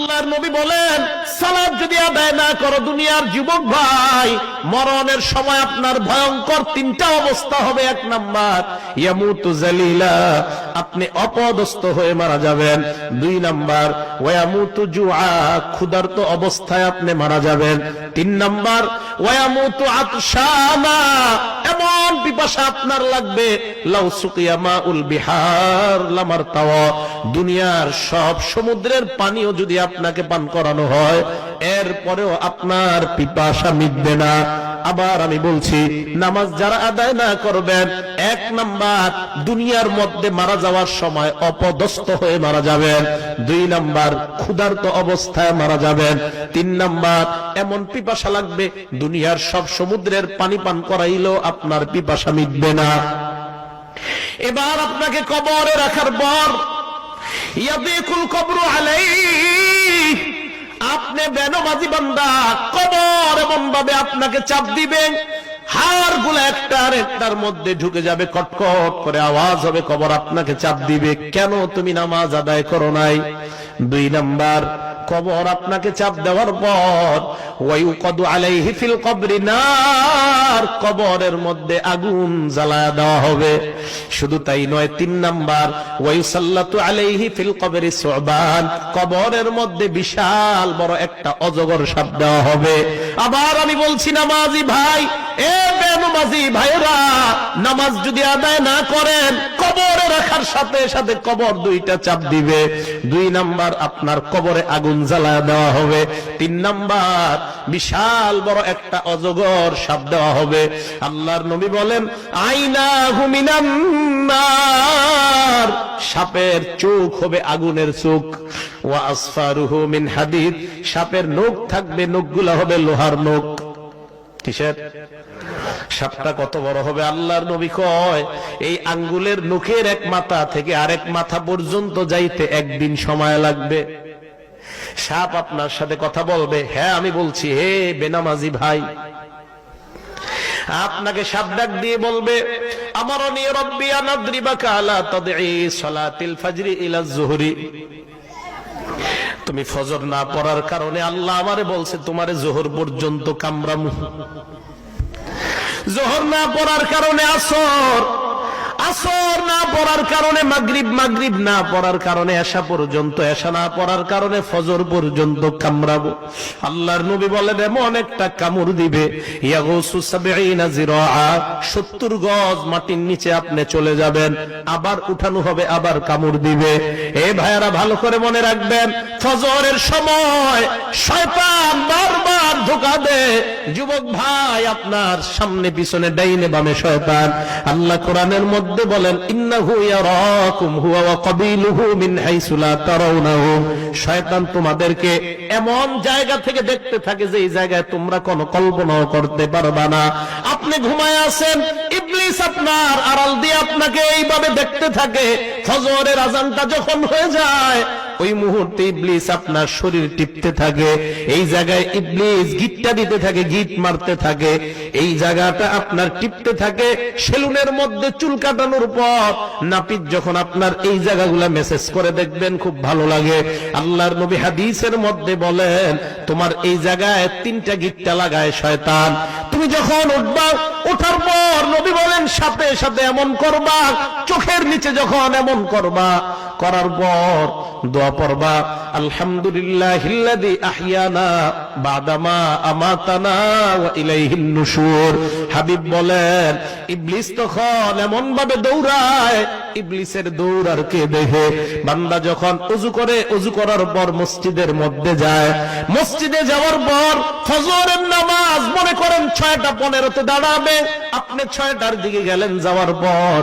আল্লাহর নবী বলেন, সালাত যদি আদায় না করো দুনিয়ার যুবক ভাই, মরণের সময় আপনার ভয়ঙ্কর তিনটা অবস্থা হবে। এক নাম্বার, ইয়ামুতু জালিলা, আপনি অপদস্থ হয়ে মারা যাবেন। দুই নাম্বার, ওয়ায়ামুতু জুআ, ক্ষুধার্ত অবস্থায় আপনি মারা যাবেন। তিন নাম্বার, ওয়ায়ামুতু আতশানা, এমন পিপাসা আপনার লাগবে, লাউ সুকিয়া মাউল বিহার লামারতাওয়া, দুনিয়ার সব সমুদ্রের পানিও যদি আপনাকে পান করানো হয় এরপরেও আপনার পিপাসা মিটবে না। আবার আমি বলছি, নামাজ যারা আদায় না করবেন, এক নাম্বার দুনিয়ার মধ্যে মারা যাওয়ার সময় অপদস্থ হয়ে মারা যাবেন। দুই নাম্বার, ক্ষুধার্ত অবস্থায় মারা যাবেন। তিন নাম্বার, এমন পিপাসা লাগবে দুনিয়ার সব সমুদ্রের পানি পান করাইলেও আপনার পিপাসা মিটবে না। এবার আপনাকে কবরে রাখার পর ইয়াদিকুল কবরু আলাইহি, আপনি বেনমাজি বান্দা, কবর এমন ভাবে আপনাকে চাপ দিবেন, হাড় গুলো একটা আর একটার মধ্যে ঢুকে যাবে, কটকট করে আওয়াজ হবে, কবর আপনাকে চাপ দিবে, কেন তুমি নামাজ আদায় করো নাই। দুই নাম্বার, কবর আপনাকে চাপ দেওয়ার পর ওয়ায়ুকাদু আলাইহি ফিল কবরি নার, কবরের মধ্যে আগুন জ্বালায়া দেওয়া হবে। শুধু তাই নয়, তিন নাম্বার, ওয়ায়ুসাল্লাতু আলাইহি ফিল কবরি সুবান, কবরের মধ্যে বিশাল বড় একটা অজগর সাপ দেওয়া হবে। আবার আমি বলছি, নামাজি ভাই, এ বেনমাজি ভাইরা, নামাজ যদি আদায় না করেন, কবরে রাখার সাথে সাথে কবর দুইটা চাপ দিবে। দুই নাম্বার, আপনার কবরে আগুন জ্বালায়া দেওয়া হবে। তিন নাম্বার, বিশাল বড় একটা অজগর সাপ দেওয়া হবে। আল্লাহর নবী বলেন, আইনাহু মিনান নার, সাপের চোখ হবে আগুনের চোখ। ওয়া আসফারুহু মিন হাদিদ, সাপের নখ থাকবে, নখগুলা হবে লোহার নখ। কিসের? সাপটা কত বড় হবে? আল্লাহর নবী কয়, এই আঙ্গুলের নখের এক মাথা থেকে আরেক মাথা পর্যন্ত যাইতে একদিন সময় লাগবে। সাপ আপনার সাথে কথা বলবে। হ্যাঁ, আমি বলছি, হে বেনামাজি ভাই, আপনাকে সাপ ডাক দিয়ে বলবে, আমারনি রব্বি আন আদরিবাকা আলা তাদঈ সালাতিল ফজরি ইলা যুহরি, তুমি ফজর না পড়ার কারণে আল্লাহ আমারে বলছে তোমারে যোহর পর্যন্ত কামড়ামু। যোহর না পড়ার কারণে আসর, আসর না পড়ার কারণে মাগরিব, মাগরিব না পড়ার কারণে এশা পর্যন্ত, এশা না পড়ার কারণে ফজর পর্যন্ত কামড়াবো। আল্লাহর নবী বলেন, এমন একটা কামড় দিবে, ইয়াগুসু ৭০ জিরাআ, ৭০ গজ মাটির নিচে আপনি চলে যাবেন, আবার উঠানো হবে, আবার কামড় দিবে। এ ভাইয়ারা, ভালো করে মনে রাখবেন, ফজরের সময় শয়তান বারবার ধোঁকা দেয়। যুবক ভাই, আপনার সামনে পিছনে ডাইনে বামে শয়তান। আল্লাহ কোরআনের মধ্যে বলেন, ইন্নাহু ইয়ারাকুম হুয়া ওয়া কাবিলুহু মিন হাইসু লা তারাউনাহুম, শয়তান তোমাদেরকে এমন জায়গা থেকে দেখতে থাকে যে এই জায়গায় তোমরা কোনো কল্পনাও করতে পারবা না। আপনি ঘুমায় আছেন, ইবলিস আপনার আড়াল দিয়ে আপনাকে এইভাবে দেখতে থাকে। ফজরের আযানটা যখন হয়ে যায়, ওই মুহূর্তে ইবলিস আপনার শরীর টিপতে থাকে। এই জায়গায় ইবলিস গিটটা দিতে থাকে, গিট মারতে থাকে। এই জায়গাটা আপনার টিপতে থাকে। সেলুনের মধ্যে চুল কাটানোর পর নাপিত যখন আপনার এই জায়গাগুলা মেসেজ করে, দেখবেন খুব ভালো লাগে। আল্লাহর নবী হাদিসের মধ্যে বলেন, তোমার এই জায়গায় 3টা গিটটা লাগায় শয়তান। তুমি যখন উঠবা, ওঠার পর নবী বলেন সাথে সাথে এমন করবা, চোখের নিচে যখন এমন করবা, করার পর দোয়া পড়বা, আলহামদুলিল্লাহিল্লাযী আহইয়ানা বাদামা আমাতানা ওয়া ইলাইহিন নুশুর। হাবিব বলেন, ইবলিস তখন এমন ভাবে দৌড়ায়, ইবলিসের দৌড় আর কে দেখে? বান্দা যখন ওযু করে, ওযু করার পর মসজিদের মধ্যে যায়, মসজিদে যাওয়ার পর ফজরের নামাজ মনে করেন 6টা 15-তে দাঁড়াবে, আপনি 6টার দিকে গেলেন, যাওয়ার পর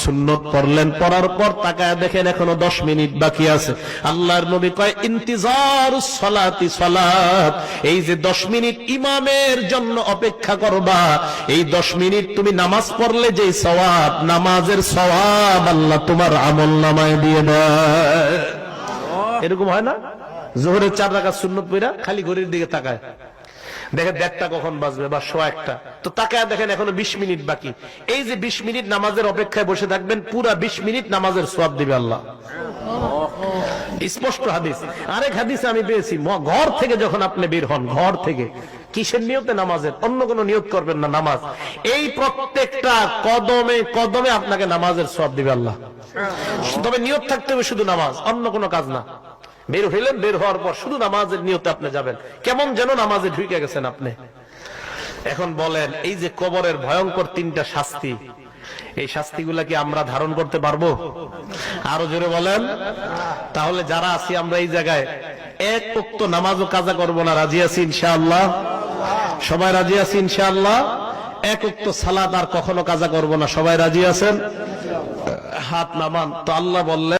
সুন্নত পড়লেন, পড়ার পর তাকায় দেখেন এখনো 10 মিনিট বাকি আছে। আল্লাহর নবী কয়, ইন্তিজারুস সালাতি সালাত, এই যে 10 মিনিট ইমামের জন্য অপেক্ষা করবা, এই 10 মিনিট তুমি নামাজ পড়লে যে সওয়াব, নামাজের সওয়াব আল্লাহ তোমার আমলনামায় দিয়ে দেয়। এরকম হয় না? যোহরের 4 রাকাত সুন্নত পড়া খালি ঘড়ির দিকে তাকায়, দেখেন 1:30 কখন বাজবে বা 1:15, তো তাকায় দেখেন এখনো 20 মিনিট বাকি। এই যে 20 মিনিট নামাজের অপেক্ষায় বসে থাকবেন, পুরা 20 মিনিট নামাজের সওয়াব দিবে আল্লাহ। স্পষ্ট হাদিস। আরেক হাদিসে আমি পেয়েছি, ঘর থেকে যখন আপনি বের হন, ঘর থেকে কিসের নিয়তে? নামাজের। অন্য কোনো নিয়ত করবেন না, নামাজ। এই প্রত্যেকটা কদমে কদমে আপনাকে নামাজের সওয়াব দিবে আল্লাহ। তবে নিয়ত থাকতে হবে শুধু নামাজ, অন্য কোনো কাজ না। বের হইলেন, বের হওয়ার পর শুধু নামাজের নিয়তে আপনি যাবেন, কেমন যেন নামাজে ঢুকে গেছেন আপনি। এখন বলেন, এই যে কবরের ভয়ঙ্কর 3টা শাস্তি, এই শাস্তিগুলা কি আমরা ধারণ করতে পারবো? আরো জোরে বলেন। তাহলে যারা আছি আমরা এই জায়গায়, এক ওয়াক্ত নামাজও কাজা করবো না, রাজি আছি ইনশাআল্লাহ? সবাই রাজি আছি ইনশাআল্লাহ? এক ওয়াক্ত সালাত আর কখনো কাজা করবো না, সবাই রাজি আছেন? হাত নামান। তো আল্লাহ বললেন